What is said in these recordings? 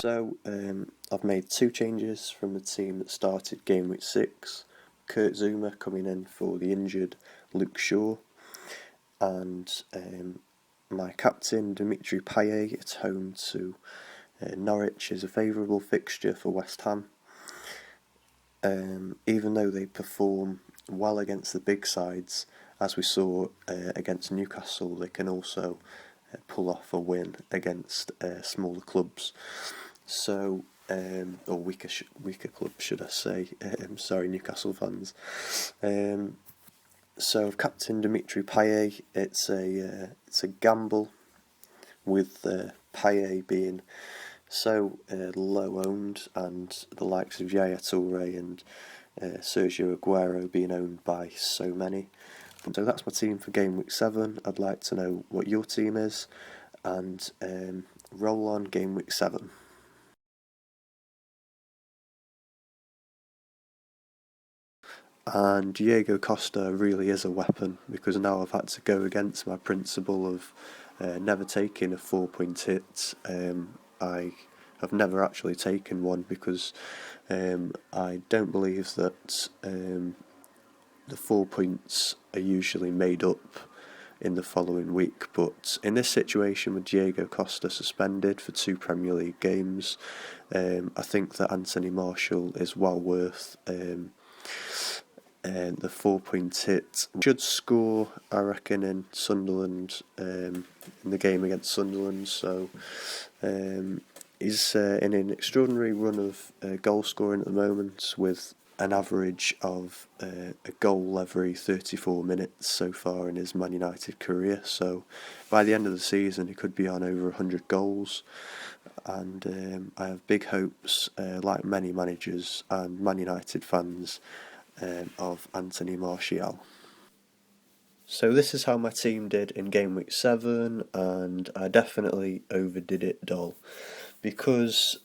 I've made two changes from the team that started game week 6. Kurt Zuma coming in for the injured Luke Shaw, and my captain Dimitri Payet at home to Norwich is a favourable fixture for West Ham. Even though they perform well against the big sides, as we saw against Newcastle, they can also pull off a win against smaller clubs. So, or weaker clubs, should I say? Sorry, Newcastle fans. So, Captain Dimitri Payet, it's a gamble with Payet being so low owned, and the likes of Yaya Toure and Sergio Aguero being owned by so many. So that's my team for game week 7. I'd like to know what your team is, and roll on game week 7. And Diego Costa really is a weapon, because now I've had to go against my principle of never taking a 4-point hit. I have never actually taken one because I don't believe that the 4 points are usually made up in the following week. But in this situation with Diego Costa suspended for 2 Premier League games, I think that Anthony Martial is well worth the 4-point hit. Should score, I reckon, in Sunderland, in the game against Sunderland. So he's in an extraordinary run of goal scoring at the moment, with an average of a goal every 34 minutes so far in his Man United career. So by the end of the season, he could be on over 100 goals. And I have big hopes, like many managers and Man United fans, of Anthony Martial. So this is how my team did in game week 7, and I definitely overdid it, doll, because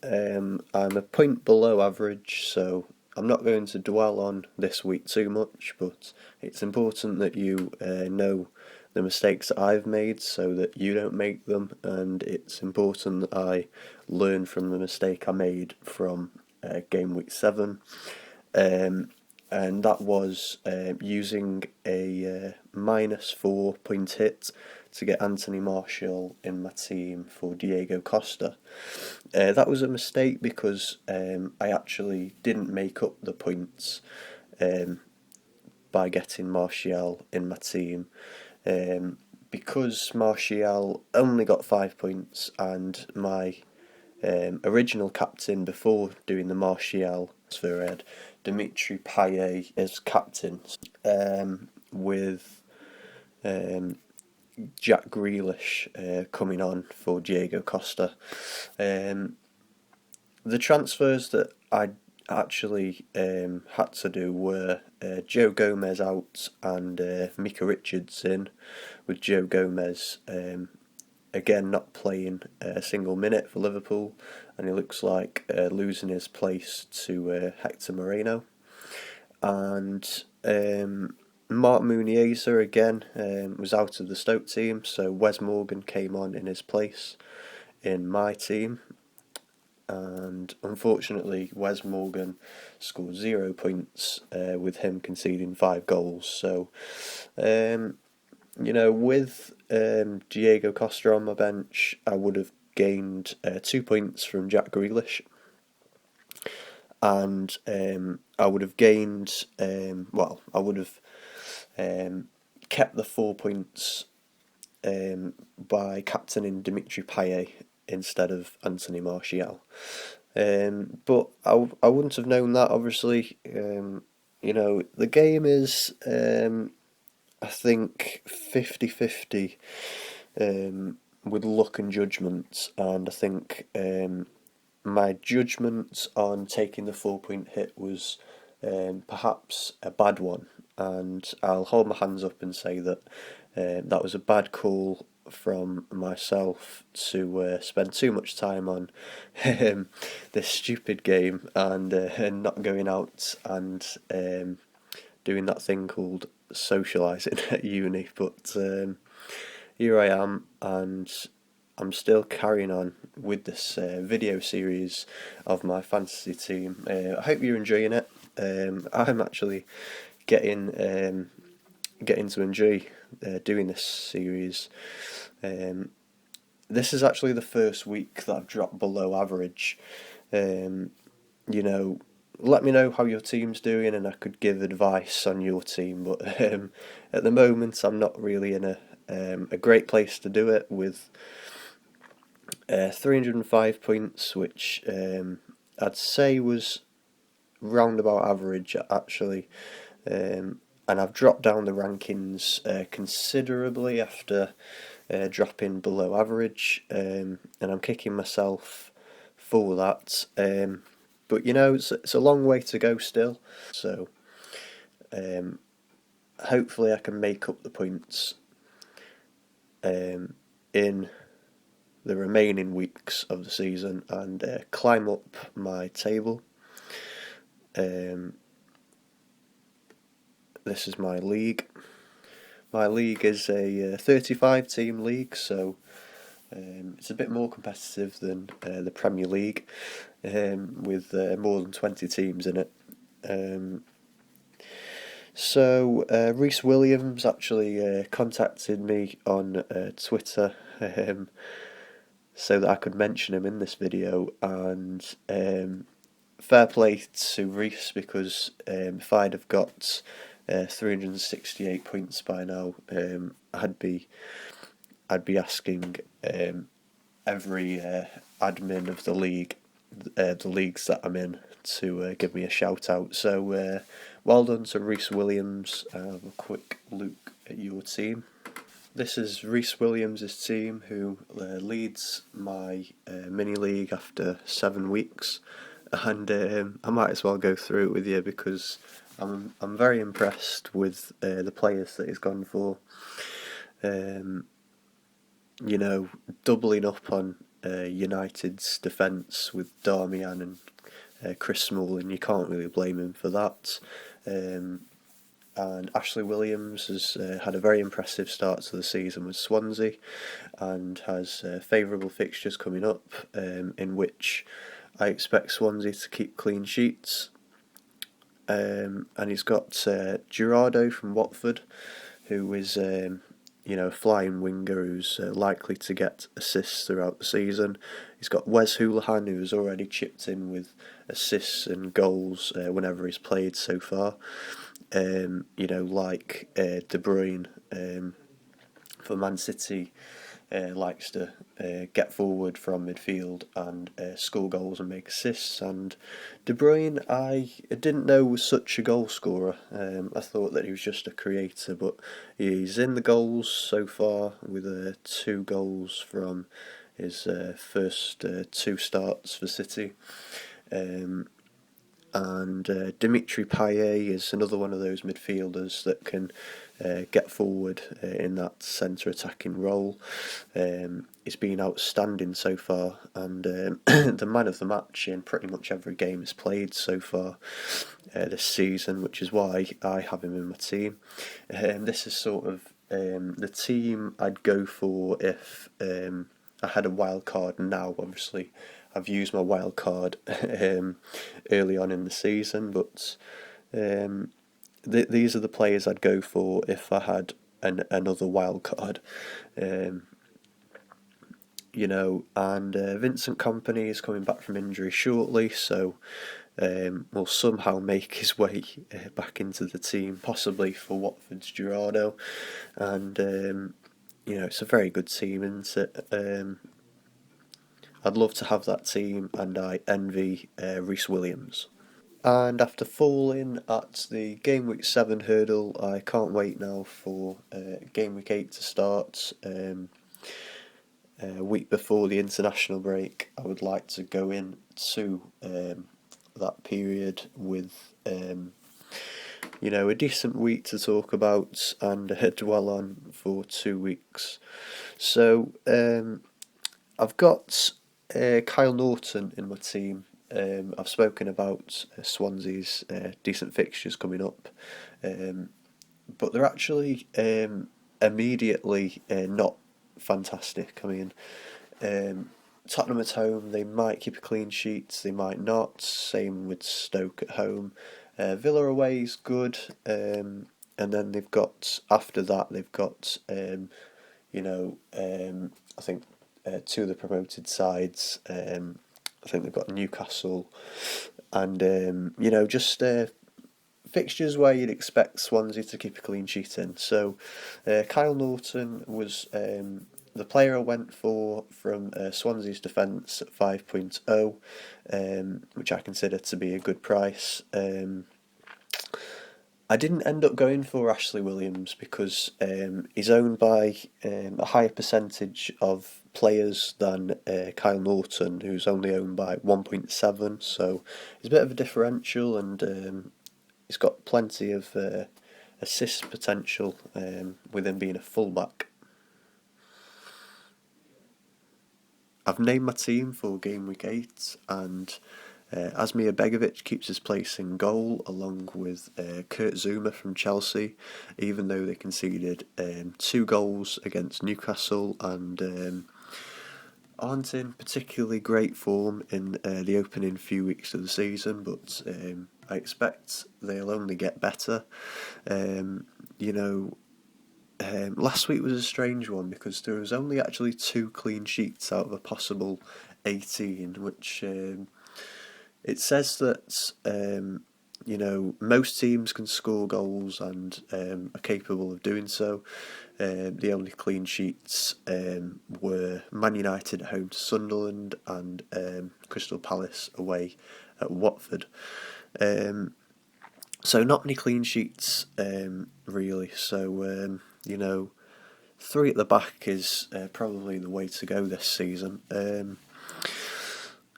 I'm a point below average, so I'm not going to dwell on this week too much, but it's important that you know the mistakes that I've made so that you don't make them, and it's important that I learn from the mistake I made from game week 7. And that was using a minus 4-point hit to get Anthony Martial in my team for Diego Costa. That was a mistake because I actually didn't make up the points by getting Martial in my team. Because Martial only got 5 points, and my original captain before doing the Martial transfer had Dimitri Payet as captain, with Jack Grealish coming on for Diego Costa. The transfers that I actually had to do were Joe Gomez out and Mika Richards in, with Joe Gomez again not playing a single minute for Liverpool, and he looks like losing his place to Hector Moreno. And Mark Muniesa again was out of the Stoke team, so Wes Morgan came on in his place in my team. And unfortunately, Wes Morgan scored 0 points, with him conceding 5 goals. So, with Diego Costa on my bench, I would have gained 2 points from Jack Grealish, and I would have gained, I would have kept the 4 points by captaining Dimitri Payet instead of Anthony Martial. But I wouldn't have known that, obviously. The game is, I think, 50-50 with luck and judgment, and I think my judgment on taking the 4-point hit was perhaps a bad one, and I'll hold my hands up and say that that was a bad call from myself to spend too much time on this stupid game and not going out and doing that thing called socialising at uni. But here I am, and I'm still carrying on with this video series of my fantasy team. I hope you're enjoying it. I'm actually getting getting to enjoy doing this series. This is actually the first week that I've dropped below average. Um, you know, Let me know how your team's doing, and I could give advice on your team. But at the moment, I'm not really in a great place to do it with 305 points, which I'd say was roundabout average actually. And I've dropped down the rankings considerably after dropping below average, and I'm kicking myself for that. But it's a long way to go still. So um, hopefully I can make up the points in the remaining weeks of the season and climb up my table. This is my league. My league is a 35 team league, so it's a bit more competitive than the Premier League, with more than 20 teams in it. So Reece Williams actually contacted me on Twitter so that I could mention him in this video, and fair play to Reece, because if I'd have got 368 points by now, I'd be asking every admin of the league, the leagues that I'm in, to give me a shout out. So well done to Reece Williams. Have a quick look at your team. This is Reece Williams' team, who leads my mini league after 7 weeks, and I might as well go through it with you because I'm very impressed with the players that he's gone for. Doubling up on United's defence with Darmian and Chris Smalling, you can't really blame him for that. And Ashley Williams has had a very impressive start to the season with Swansea, and has favourable fixtures coming up, in which I expect Swansea to keep clean sheets. And he's got Gerardo from Watford, who is a flying winger who's likely to get assists throughout the season. He's got Wes Hoolahan, who's already chipped in with assists and goals whenever he's played so far. Like De Bruyne for Man City, likes to get forward from midfield and score goals and make assists. And De Bruyne, I didn't know was such a goal scorer. I thought that he was just a creator, but he's in the goals so far with 2 goals from his first 2 starts for City. And Dimitri Payet is another one of those midfielders that can get forward in that centre attacking role. He's been outstanding so far, and the man of the match in pretty much every game he's played so far this season, which is why I have him in my team. This is sort of the team I'd go for if I had a wild card now. Obviously, I've used my wild card early on in the season, but these are the players I'd go for if I had another wild card. And Vincent Kompany is coming back from injury shortly, so will somehow make his way back into the team, possibly for Watford's Gerardo. And it's a very good team, isn't it? I'd love to have that team, and I envy Reece Williams. And after falling at the Game Week 7 hurdle, I can't wait now for Game Week 8 to start. A week before the international break, I would like to go into that period with a decent week to talk about and dwell on for 2 weeks. So I've got Kyle Norton in my team. I've spoken about Swansea's decent fixtures coming up, but they're actually immediately not fantastic. I mean, Tottenham at home, they might keep a clean sheet, they might not. Same with Stoke at home. Villa away is good, and then they've got after that they've got I think two of the promoted sides. I think they've got Newcastle, and just fixtures where you'd expect Swansea to keep a clean sheet in. So Kyle Norton was the player I went for from Swansea's defence at 5.0, which I consider to be a good price. I didn't end up going for Ashley Williams because he's owned by a higher percentage of players than Kyle Norton, who's only owned by 1.7. So it's a bit of a differential, and he's got plenty of assist potential with him being a fullback. I've named my team for game week 8, and Asmir Begovic keeps his place in goal along with Kurt Zouma from Chelsea, even though they conceded 2 goals against Newcastle and aren't in particularly great form in the opening few weeks of the season, but I expect they'll only get better. Last week was a strange one because there was only actually 2 clean sheets out of a possible 18, which it says that most teams can score goals and are capable of doing so. The only clean sheets were Man United at home to Sunderland and Crystal Palace away at Watford. So not many clean sheets really. So 3 at the back is probably the way to go this season.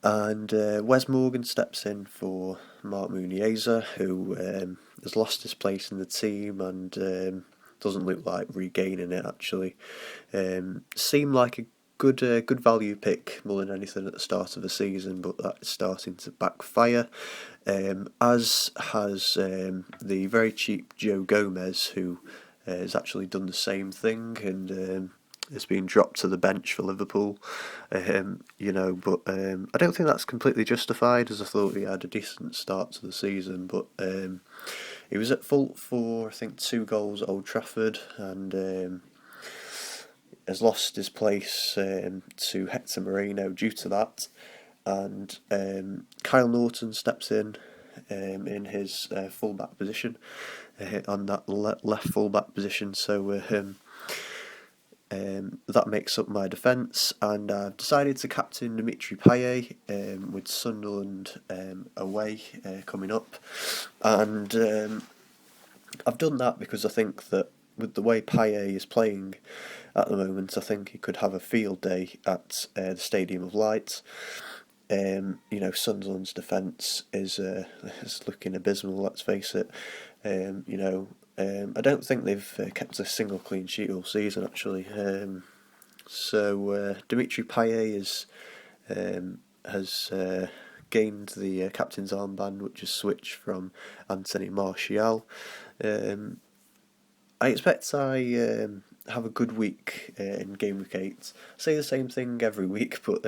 And Wes Morgan steps in for Mark Muniesa, who has lost his place in the team and doesn't look like regaining it actually. Seemed like a good value pick more than anything at the start of the season, but that's starting to backfire. As has the very cheap Joe Gomez, who has actually done the same thing and has been dropped to the bench for Liverpool. But I don't think that's completely justified, as I thought he had a decent start to the season. But he was at fault for I think 2 goals at Old Trafford and has lost his place to Hector Moreno due to that. And Kyle Norton steps in his fullback position, on that left fullback position. So that makes up my defence, and I've decided to captain Dimitri Payet with Sunderland away coming up. And I've done that because I think that with the way Payet is playing at the moment, I think he could have a field day at the Stadium of Light. Sunderland's defence is looking abysmal, let's face it. I don't think they've kept a single clean sheet all season, actually. So Dimitri Payet has gained the captain's armband, which is switched from Anthony Martial. I expect I have a good week in Game Week 8. I say the same thing every week, but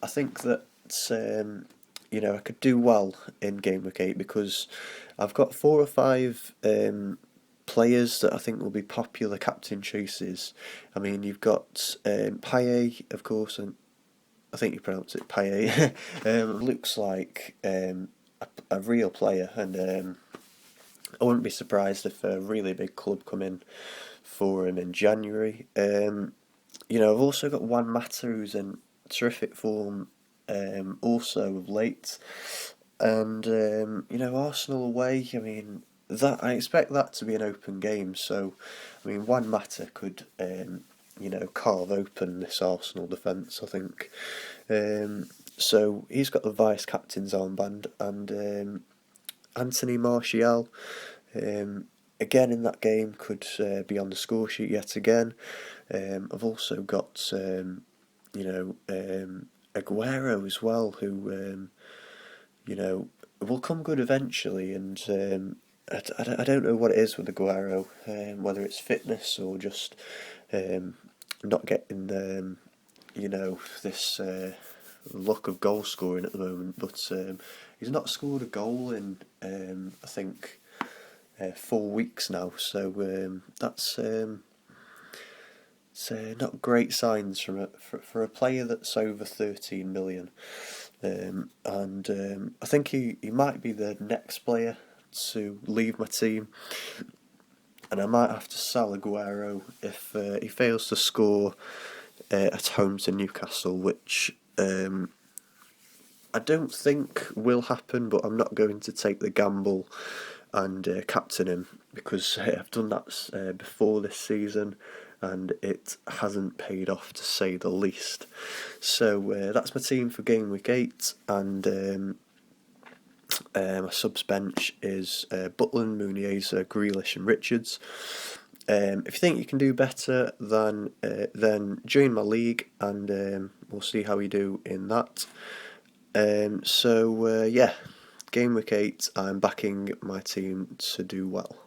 I think that I could do well in Game Week 8 because I've got 4 or 5 players that I think will be popular captain choices. I mean, you've got Payet, of course, and I think you pronounce it Payet. Looks like a real player, and I wouldn't be surprised if a really big club come in for him in January. I've also got Juan Mata, who's in terrific form also of late. And Arsenal away, I mean, that I expect that to be an open game. So I mean, Juan Mata could carve open this Arsenal defence, I think. So he's got the vice captain's armband, and Anthony Martial again in that game could be on the score sheet yet again. I've also got Aguero as well, who will come good eventually, and I don't know what it is with Aguero, whether it's fitness or just not getting this luck of goal scoring at the moment, but he's not scored a goal in I think 4 weeks now, so that's not great signs for a player that's over 13 million. And I think he might be the next player to leave my team, and I might have to sell Aguero if he fails to score at home to Newcastle, which I don't think will happen, but I'm not going to take the gamble and captain him, because I've done that before this season and it hasn't paid off, to say the least. So that's my team for game week 8, and my subs bench is Butland, Muniesa, Grealish and Richards. If you think you can do better, then join my league, and we'll see how we do in that. Yeah, game week 8, I'm backing my team to do well.